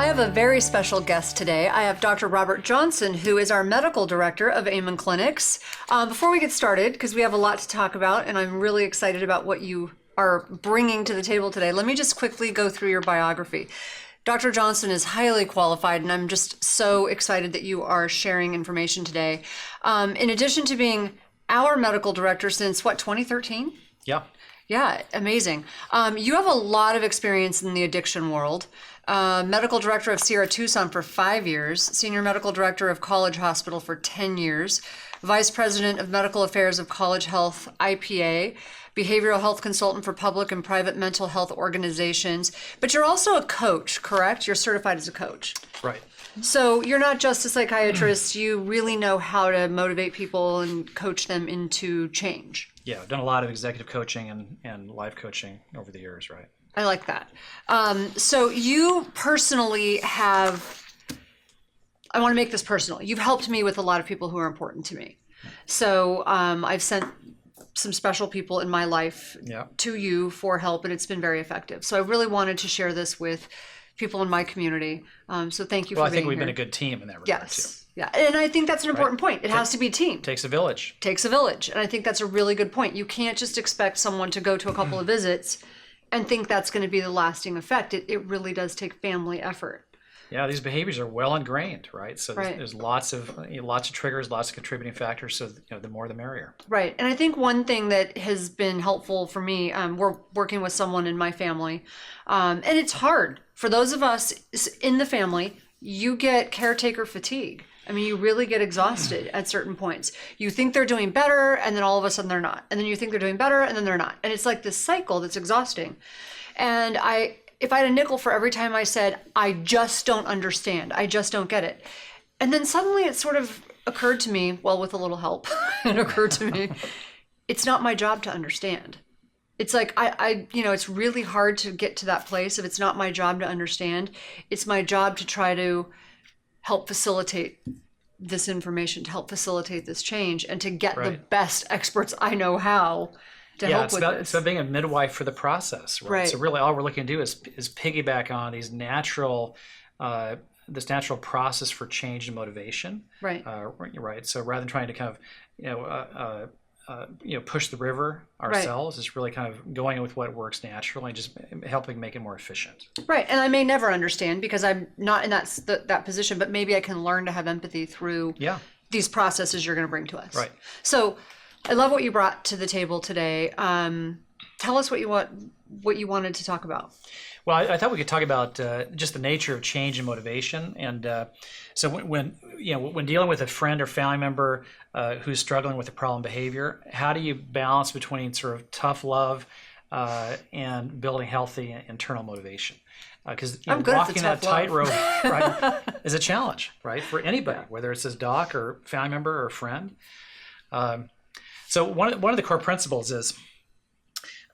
I have a very special guest today. I have Dr. Robert Johnson, who is our medical director of Amen Clinics. Before we get started, because we have a lot to talk about, and I'm really excited about what you are bringing to the table today, let me just quickly go through your biography. Dr. Johnson is highly qualified, and I'm just so excited that you are sharing information today. In addition to being our medical director since, 2013? Yeah. Yeah, amazing. You have a lot of experience in the addiction world. Medical director of Sierra Tucson for 5 years, senior medical director of College Hospital for 10 years, vice president of medical affairs of College Health IPA, behavioral health consultant for public and private mental health organizations. But you're also a coach, correct? You're certified as a coach. Right. So you're not just a psychiatrist, you really know how to motivate people and coach them into change. Yeah, I've done a lot of executive coaching and life coaching over the years, right? I like that. So you personally have, I want to make this personal. You've helped me with a lot of people who are important to me. So I've sent some special people in my life to you for help, and it's been very effective. So I really wanted to share this with people in my community. So thank you for being here. Well, I think we've been a good team in that regard, too. Yeah, and I think that's an important point. It has to be a team. Takes a village. Takes a village, and I think that's a really good point. You can't just expect someone to go to a couple of visits and think that's going to be the lasting effect. It really does take family effort. Yeah, these behaviors are well ingrained, right? So there's lots of triggers, lots of contributing factors. So the more the merrier. Right, and I think one thing that has been helpful for me, we're working with someone in my family, and it's hard for those of us in the family. You get caretaker fatigue. I mean, you really get exhausted at certain points. You think they're doing better, and then all of a sudden they're not. And then you think they're doing better, and then they're not. And it's like this cycle that's exhausting. And if I had a nickel for every time I said, I just don't understand, I just don't get it. And then suddenly it sort of occurred to me, well, with a little help, it occurred to me, it's not my job to understand. It's like, it's really hard to get to that place if it's not my job to understand. It's my job to try to help facilitate this information, to help facilitate this change, and to get the best experts I know how to help with this. It's about being a midwife for the process, right? So really all we're looking to do is piggyback on these this natural process for change and motivation. Right. Right. So rather than trying to kind of, push the river ourselves, it's really kind of going with what works naturally and just helping make it more efficient. Right, and I may never understand because I'm not in that position, but maybe I can learn to have empathy through these processes you're going to bring to us. Right. So I love what you brought to the table today. Tell us what you wanted to talk about. Well, I thought we could talk about just the nature of change and motivation. And so when dealing with a friend or family member who's struggling with a problem behavior, how do you balance between sort of tough love and building healthy internal motivation? Because walking that tightrope is a challenge, right, for anybody, whether it's a doc or family member or friend. So one of the core principles is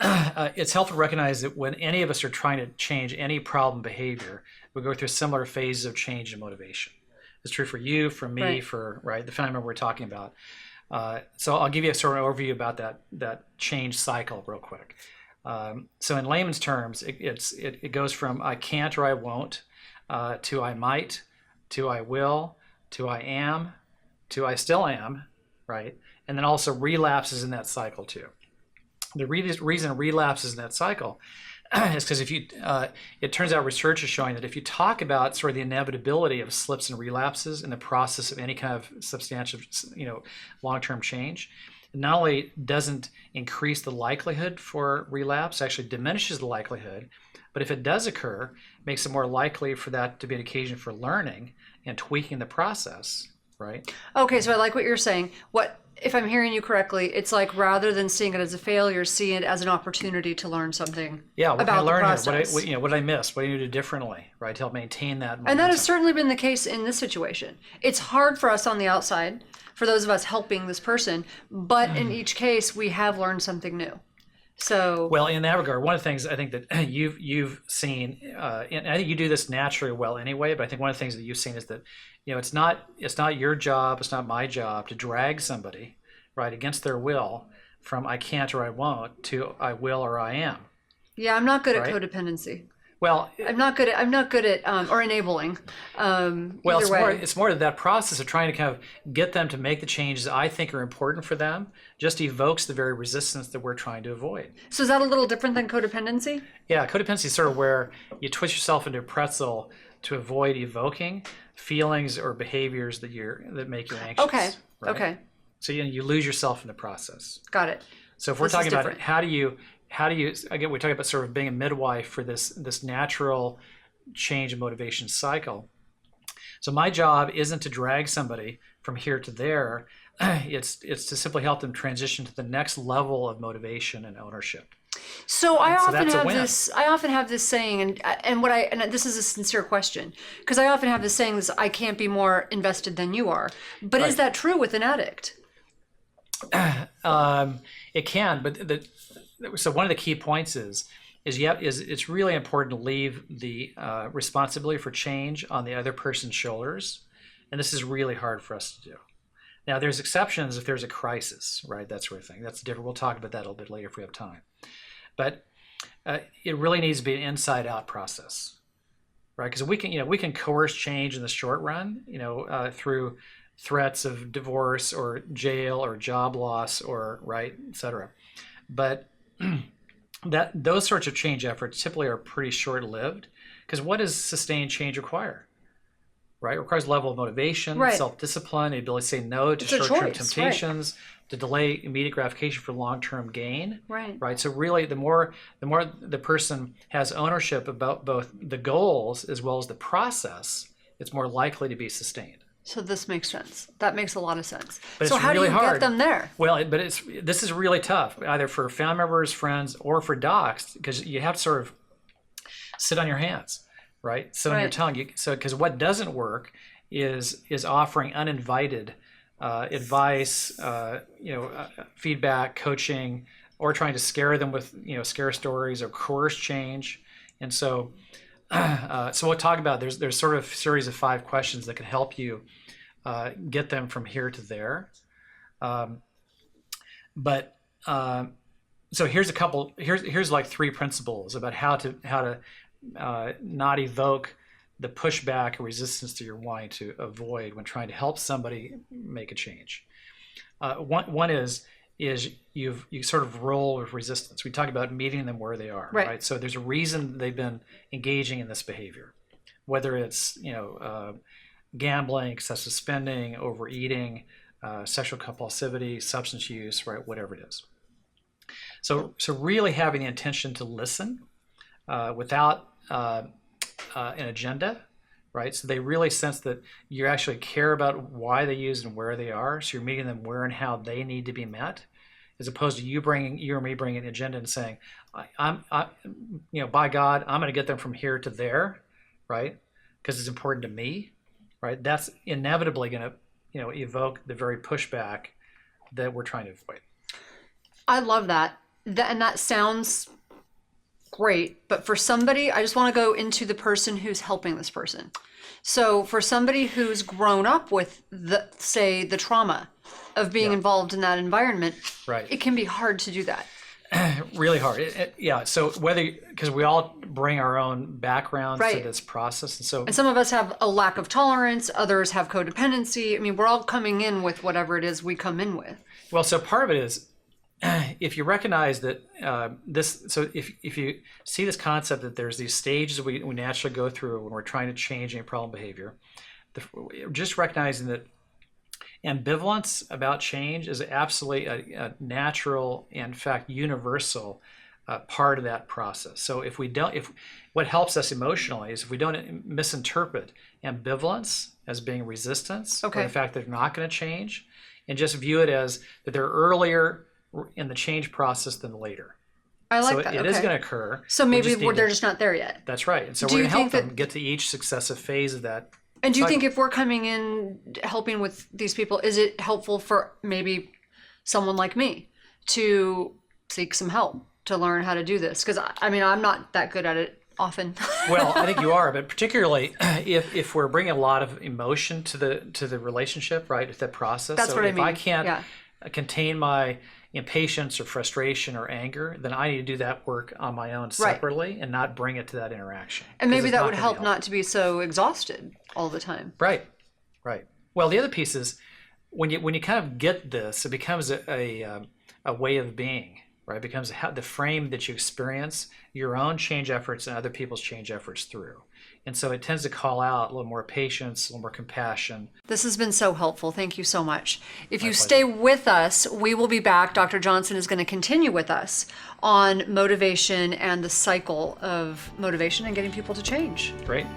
it's helpful to recognize that when any of us are trying to change any problem behavior, we go through similar phases of change and motivation. It's true for you, for me, for the family member we're talking about. So I'll give you a sort of overview about that change cycle real quick. So in layman's terms, it goes from I can't or I won't to I might, to I will, to I am, to I still am, right? And then also relapses in that cycle too. The reason it relapses in that cycle is because it turns out research is showing that if you talk about sort of the inevitability of slips and relapses in the process of any kind of substantial, long-term change, it not only doesn't increase the likelihood for relapse, actually diminishes the likelihood, but if it does occur, makes it more likely for that to be an occasion for learning and tweaking the process, right? Okay, so I like what you're saying. If I'm hearing you correctly, it's like rather than seeing it as a failure, see it as an opportunity to learn something about the process. What did I miss? What do you do differently, right, to help maintain that momentum? And that has certainly been the case in this situation. It's hard for us on the outside, for those of us helping this person, but in each case, we have learned something new. So, well, in that regard, one of the things I think that you've seen, and I think you do this naturally well anyway, but I think one of the things that you've seen is that, it's not your job, it's not my job to drag somebody, right, against their will from I can't or I won't to I will or I am. Yeah, I'm not good at codependency. Well, I'm not good at or enabling. well, Either way. it's more that process of trying to kind of get them to make the changes I think are important for them just evokes the very resistance that we're trying to avoid. So is that a little different than codependency? Yeah, codependency is sort of where you twist yourself into a pretzel to avoid evoking feelings or behaviors that make you anxious. Okay. Right? Okay. So you lose yourself in the process. Got it. So if we're This is talking about different. how do you again, we're talking about sort of being a midwife for this natural change and motivation cycle. So my job isn't to drag somebody from here to there. It's to simply help them transition to the next level of motivation and ownership. So I often that's a have win. this. I often have this saying, and this is a sincere question, because I often have this saying: "This I can't be more invested than you are." But is Right. that true with an addict? It can, but so one of the key points is it's really important to leave the responsibility for change on the other person's shoulders, and this is really hard for us to do. Now, there's exceptions if there's a crisis, right? That sort of thing. That's different. We'll talk about that a little bit later if we have time. But it really needs to be an inside-out process, right? Because we can coerce change in the short run, through threats of divorce or jail or job loss or et cetera. But those sorts of change efforts typically are pretty short-lived, because what does sustained change require? Right? It requires a level of motivation, Right. self-discipline, the ability to say no to It's a short-term choice, temptations, to delay immediate gratification for long-term gain. Right. Right. So really, the more the person has ownership about both the goals as well as the process, it's more likely to be sustained. So this makes sense. That makes a lot of sense. But So it's how really do you hard. get them there? Well, this is really tough, either for family members, friends, or for docs, because you have to sort of sit on your hands, right? Sit on your Right. tongue. Because what doesn't work is offering uninvited advice, feedback, coaching, or trying to scare them with scare stories or coerce change. And so we'll talk about there's sort of series of 5 questions that can help you get them from here to there. So here's a couple. Here's like 3 principles about how to not evoke the pushback or resistance that you're wanting to avoid when trying to help somebody make a change. One is you sort of roll with resistance. We talk about meeting them where they are, Right. right? So there's a reason they've been engaging in this behavior, whether it's gambling, excessive spending, overeating, sexual compulsivity, substance use, right? Whatever it is. So really having the intention to listen without an agenda, right? So they really sense that you actually care about why they use and where they are. So you're meeting them where and how they need to be met, as opposed to you or me bringing an agenda and saying, by God, I'm going to get them from here to there, right? Because it's important to me, right? That's inevitably going to, evoke the very pushback that we're trying to avoid. I love that. And that sounds great. But for somebody, I just want to go into the person who's helping this person. So for somebody who's grown up with the trauma of being involved in that environment, Right. it can be hard to do that. Really hard. Yeah. So because we all bring our own backgrounds Right. to this process. And so And some of us have a lack of tolerance, others have codependency. I mean, we're all coming in with whatever it is we come in with. Well, so part of it is if you recognize that if you see this concept that there's these stages we naturally go through when we're trying to change any problem behavior, just recognizing that ambivalence about change is absolutely a natural and, in fact, universal part of that process. So if what helps us emotionally is if we don't misinterpret ambivalence as being resistance, or the fact that they're not going to change, and just view it as that they're earlier in the change process than later. I like that. It is going to occur. So maybe they're just not there yet. That's right. And so Do we're you going to help think them get to each successive phase of that. And do you cycle. think if we're coming in helping with these people, is it helpful for maybe someone like me to seek some help to learn how to do this? Because I mean, I'm not that good at it often. Well, I think you are, but particularly if we're bringing a lot of emotion to the relationship, right, with that process. That's so what I if mean. I can't contain my impatience or frustration or anger, then I need to do that work on my own separately and not bring it to that interaction. And 'Cause maybe it's that not would gonna be help helpful. not to be so exhausted all the time. Right, right. Well, the other piece is when you kind of get this, it becomes a way of being, right? It becomes the frame that you experience your own change efforts and other people's change efforts through. And so it tends to call out a little more patience, a little more compassion. This has been so helpful. Thank you so much. If you stay with us, we will be back. Dr. Johnson is going to continue with us on motivation and the cycle of motivation and getting people to change. Great.